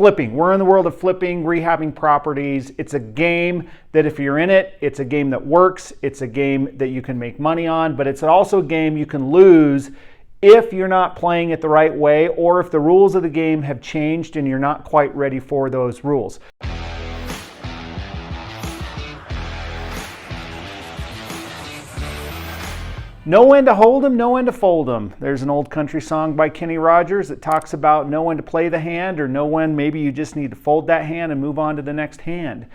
flipping. We're in the world of flipping, rehabbing properties. It's a game that if you're in it, it's a game that works. It's a game that you can make money on, but it's also a game you can lose if you're not playing it the right way, or if the rules of the game have changed and you're not quite ready for those rules. Know when to hold 'em, know when to fold 'em. There's an old country song by Kenny Rogers that talks about know when to play the hand, or know when maybe you just need to fold that hand and move on to the next hand.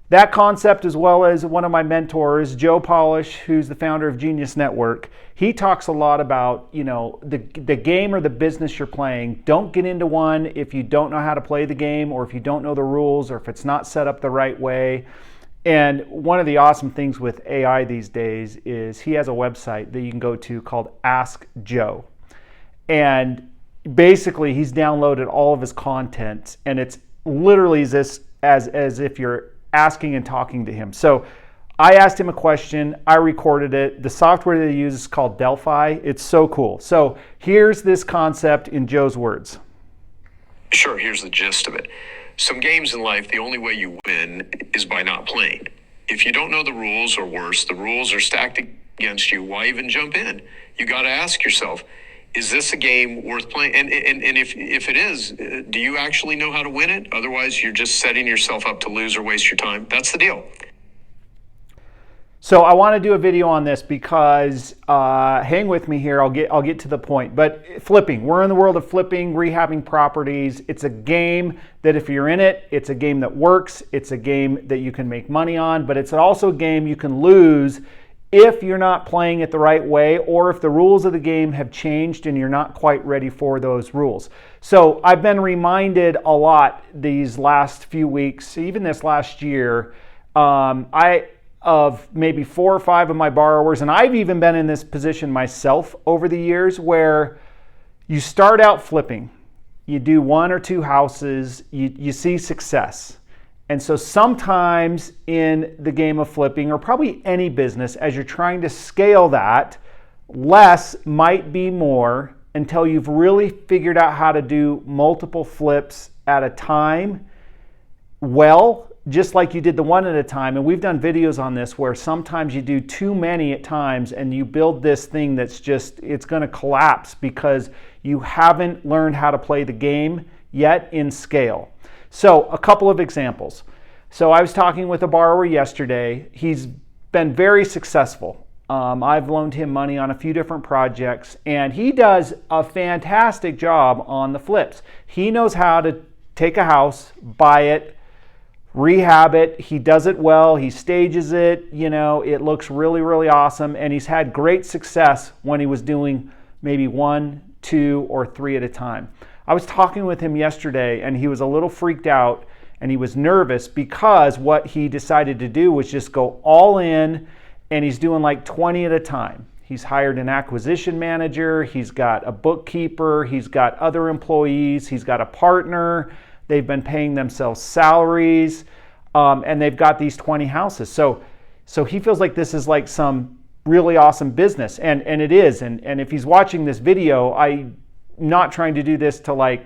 That concept, as well as one of my mentors, Joe Polish, who's the founder of Genius Network, he talks a lot about, the game or the business you're playing. Don't get into one if you don't know how to play the game, or if you don't know the rules, or if it's not set up the right way. And one of the awesome things with AI these days is he has a website that you can go to called Ask Joe. And basically he's downloaded all of his content, and it's literally this as if you're asking and talking to him. So I asked him a question, I recorded it. The software that he uses is called Delphi. It's so cool. So here's this concept in Joe's words. Sure, here's the gist of it. Some games in life, the only way you win is by not playing. If you don't know the rules, or worse, the rules are stacked against you, why even jump in? You got to ask yourself, is this a game worth playing? And if it is, do you actually know how to win it? Otherwise, you're just setting yourself up to lose or waste your time. That's the deal. So I want to do a video on this because, hang with me here, I'll get to the point. But flipping, we're in the world of flipping, rehabbing properties. It's a game that if you're in it, it's a game that works. It's a game that you can make money on, but it's also a game you can lose if you're not playing it the right way, or if the rules of the game have changed and you're not quite ready for those rules. So I've been reminded a lot these last few weeks, even this last year, of maybe 4 or 5 of my borrowers, and I've even been in this position myself over the years, where you start out flipping, you do 1 or 2 houses, you see success. And so sometimes in the game of flipping, or probably any business, as you're trying to scale that, less might be more until you've really figured out how to do multiple flips at a time well, just like you did the one at a time. And we've done videos on this where sometimes you do too many at times and you build this thing that's just, it's going to collapse because you haven't learned how to play the game yet in scale. So a couple of examples. So I was talking with a borrower yesterday. He's been very successful. I've loaned him money on a few different projects, and he does a fantastic job on the flips. He knows how to take a house, buy it, rehab it. He does it well. He stages it. It looks really, really awesome. And he's had great success when he was doing maybe 1, 2, or 3 at a time. I was talking with him yesterday, and he was a little freaked out, and he was nervous because what he decided to do was just go all in, and he's doing like 20 at a time. He's hired an acquisition manager. He's got a bookkeeper. He's got other employees. He's got a partner. They've been paying themselves salaries, and they've got these 20 houses. So he feels like this is like some really awesome business, and it is. And if he's watching this video, I'm not trying to do this to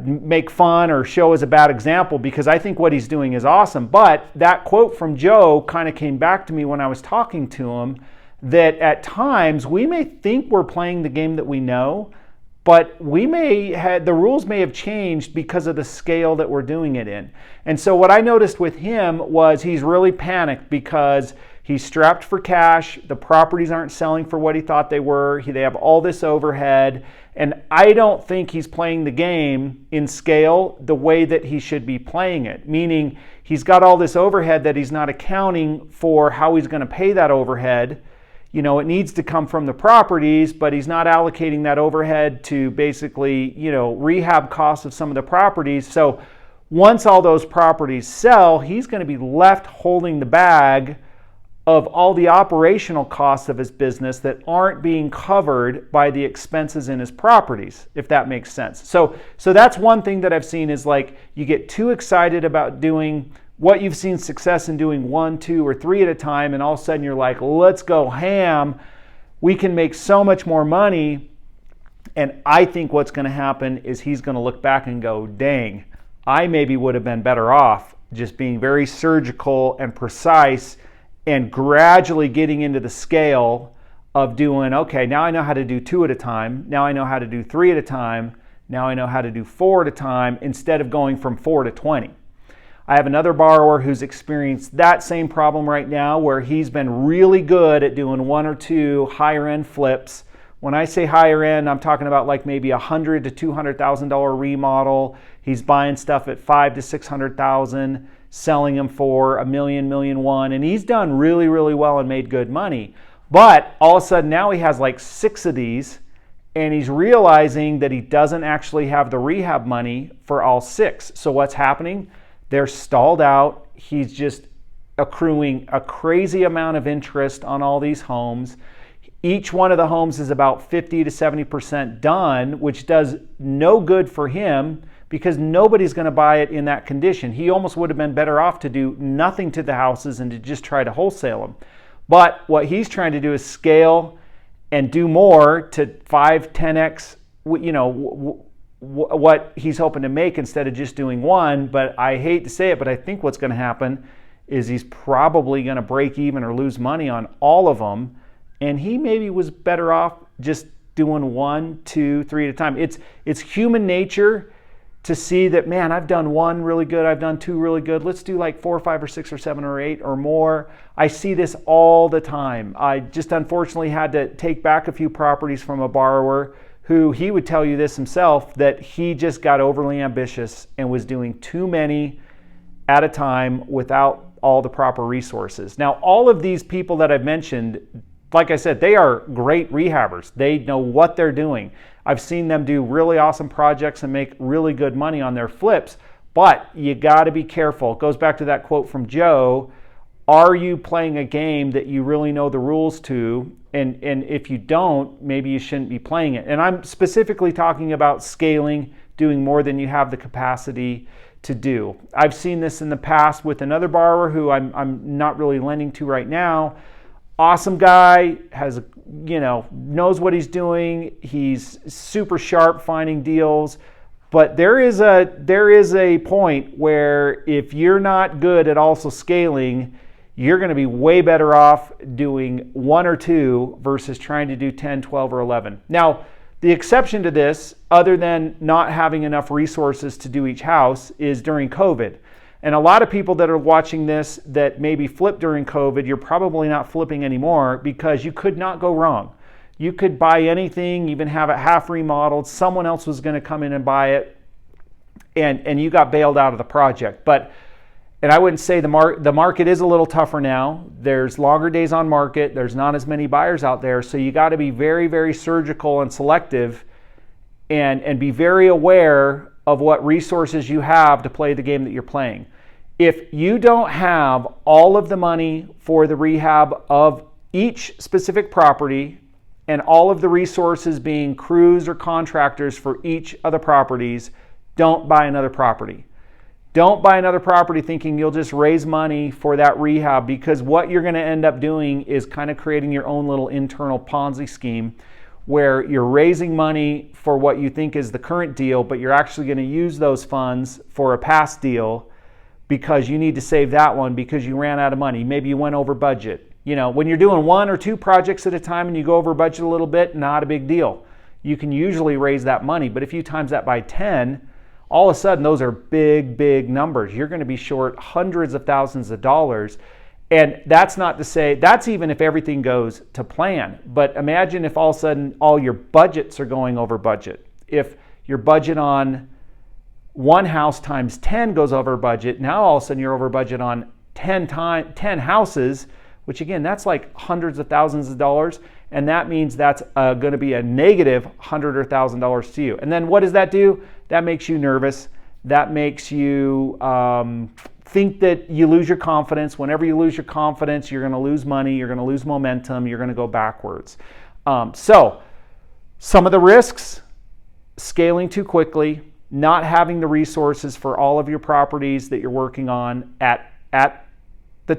make fun or show as a bad example, because I think what he's doing is awesome. But that quote from Joe kind of came back to me when I was talking to him, that at times we may think we're playing the game that we know, but the rules may have changed because of the scale that we're doing it in. And so what I noticed with him was he's really panicked because he's strapped for cash. The properties aren't selling for what he thought they were. They have all this overhead. And I don't think he's playing the game in scale the way that he should be playing it. Meaning he's got all this overhead that he's not accounting for how he's going to pay that overhead. It needs to come from the properties, but he's not allocating that overhead to basically, rehab costs of some of the properties. So once all those properties sell, he's going to be left holding the bag of all the operational costs of his business that aren't being covered by the expenses in his properties, if that makes sense. So that's one thing that I've seen is like you get too excited about doing what you've seen success in doing 1, 2, or 3 at a time, and all of a sudden you're like, let's go ham. We can make so much more money. And I think what's going to happen is he's going to look back and go, dang, I maybe would have been better off just being very surgical and precise and gradually getting into the scale of doing, okay, now I know how to do 2 at a time. Now I know how to do 3 at a time. Now I know how to do 4 at a time instead of going from 4 to 20. I have another borrower who's experienced that same problem right now where he's been really good at doing 1 or 2 higher end flips. When I say higher end, I'm talking about like maybe $100,000 to $200,000 remodel. He's buying stuff at $500,000 to $600,000, selling them for $1 million, $1.1 million, and he's done really, really well and made good money. But all of a sudden now he has like 6 of these, and he's realizing that he doesn't actually have the rehab money for all 6. So what's happening? They're stalled out. He's just accruing a crazy amount of interest on all these homes. Each one of the homes is about 50 to 70% done, which does no good for him because nobody's going to buy it in that condition. He almost would have been better off to do nothing to the houses and to just try to wholesale them. But what he's trying to do is scale and do more to 5, 10x, what he's hoping to make instead of just doing one. But I hate to say it, but I think what's going to happen is he's probably going to break even or lose money on all of them. And he maybe was better off just doing 1, 2, 3 at a time. It's human nature to see that, man, I've done 1 really good, I've done 2 really good. Let's do like 4 or 5 or 6 or 7 or 8 or more. I see this all the time. I just unfortunately had to take back a few properties from a borrower who he would tell you this himself, that he just got overly ambitious and was doing too many at a time without all the proper resources. Now, all of these people that I've mentioned, like I said, they are great rehabbers. They know what they're doing. I've seen them do really awesome projects and make really good money on their flips, but you got to be careful. It goes back to that quote from Joe. Are you playing a game that you really know the rules to? And if you don't, maybe you shouldn't be playing it. And I'm specifically talking about scaling, doing more than you have the capacity to do. I've seen this in the past with another borrower who I'm not really lending to right now. Awesome guy, has, knows what he's doing. He's super sharp finding deals. But there is a point where if you're not good at also scaling, you're going to be way better off doing 1 or 2 versus trying to do 10, 12, or 11. Now, the exception to this, other than not having enough resources to do each house, is during COVID. And a lot of people that are watching this that maybe flipped during COVID, you're probably not flipping anymore because you could not go wrong. You could buy anything, even have it half remodeled. Someone else was going to come in and buy it, and you got bailed out of the project. And I wouldn't say the market is a little tougher now. There's longer days on market. There's not as many buyers out there. So you got to be very, very surgical and selective and be very aware of what resources you have to play the game that you're playing. If you don't have all of the money for the rehab of each specific property and all of the resources being crews or contractors for each of the properties, don't buy another property. Don't buy another property thinking you'll just raise money for that rehab, because what you're going to end up doing is kind of creating your own little internal Ponzi scheme where you're raising money for what you think is the current deal, but you're actually going to use those funds for a past deal because you need to save that one because you ran out of money. Maybe you went over budget. When you're doing 1 or 2 projects at a time and you go over budget a little bit, not a big deal. You can usually raise that money, but if you times that by 10, all of a sudden those are big, big numbers. You're going to be short hundreds of thousands of dollars. And that's not to say, that's even if everything goes to plan. But imagine if all of a sudden all your budgets are going over budget. If your budget on one house times 10 goes over budget, now all of a sudden you're over budget on 10 houses, which again, that's like hundreds of thousands of dollars. And that means that's going to be a negative $100,000 or $1,000 to you. And then what does that do? That makes you nervous. That makes you think that you lose your confidence. Whenever you lose your confidence, you're going to lose money, you're going to lose momentum, you're going to go backwards. So some of the risks: scaling too quickly, not having the resources for all of your properties that you're working on at the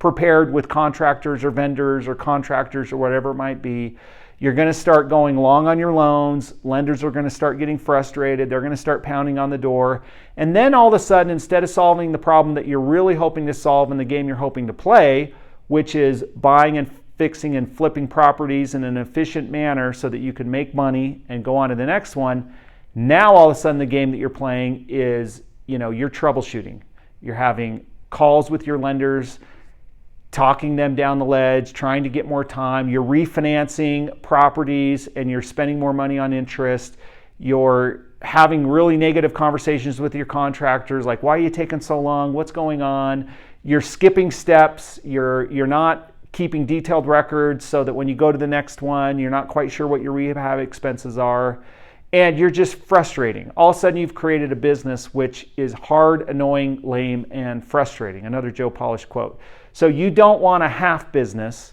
prepared with contractors or vendors or contractors or whatever it might be. You're going to start going long on your loans. Lenders are going to start getting frustrated. They're going to start pounding on the door. And then all of a sudden, instead of solving the problem that you're really hoping to solve in the game you're hoping to play, which is buying and fixing and flipping properties in an efficient manner so that you can make money and go on to the next one, now all of a sudden the game that you're playing is, you're troubleshooting. You're having calls with your lenders, talking them down the ledge, trying to get more time. You're refinancing properties and you're spending more money on interest. You're having really negative conversations with your contractors, like, why are you taking so long? What's going on? You're skipping steps. You're not keeping detailed records so that when you go to the next one, you're not quite sure what your rehab expenses are. And you're just frustrating. All of a sudden you've created a business which is hard, annoying, lame, and frustrating. Another Joe Polish quote. So you don't want a half business,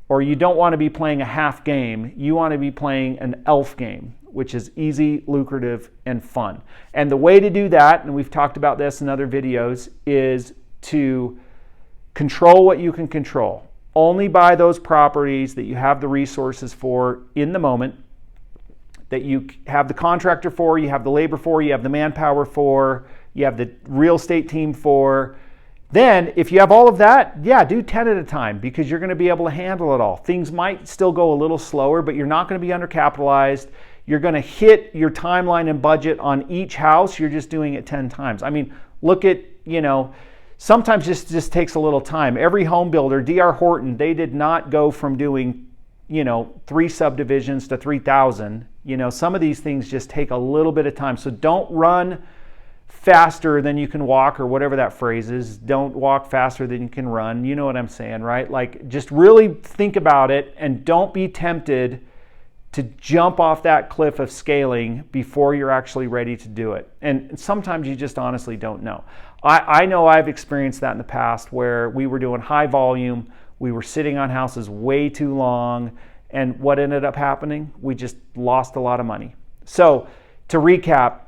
or you don't want to be playing a half game. You want to be playing an elf game, which is easy, lucrative, and fun. And the way to do that, and we've talked about this in other videos, is to control what you can control. Only buy those properties that you have the resources for in the moment, that you have the contractor for, you have the labor for, you have the manpower for, you have the real estate team for. Then, if you have all of that, do 10 at a time, because you're going to be able to handle it all. Things might still go a little slower, but you're not going to be undercapitalized. You're going to hit your timeline and budget on each house. You're just doing it 10 times. I mean, look at, sometimes this just takes a little time. Every home builder, D.R. Horton, they did not go from doing, 3 subdivisions to 3,000. Some of these things just take a little bit of time. So don't run faster than you can walk, or whatever that phrase is. Don't walk faster than you can run. You know what I'm saying, right? Like, just really think about it and don't be tempted to jump off that cliff of scaling before you're actually ready to do it. And sometimes you just honestly don't know. I know I've experienced that in the past, where we were doing high volume, we were sitting on houses way too long, and what ended up happening? We just lost a lot of money. So to recap,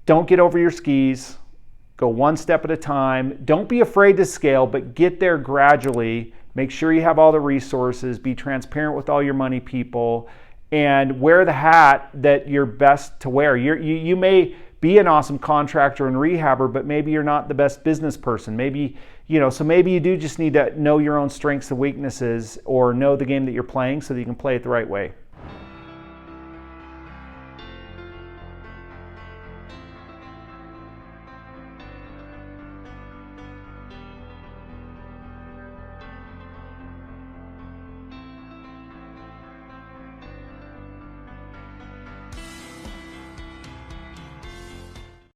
don't get over your skis. Go one step at a time. Don't be afraid to scale, but get there gradually. Make sure you have all the resources. Be transparent with all your money people, and wear the hat that you're best to wear. You may be an awesome contractor and rehabber, but maybe you're not the best business person. Maybe, so maybe you do just need to know your own strengths and weaknesses, or know the game that you're playing so that you can play it the right way.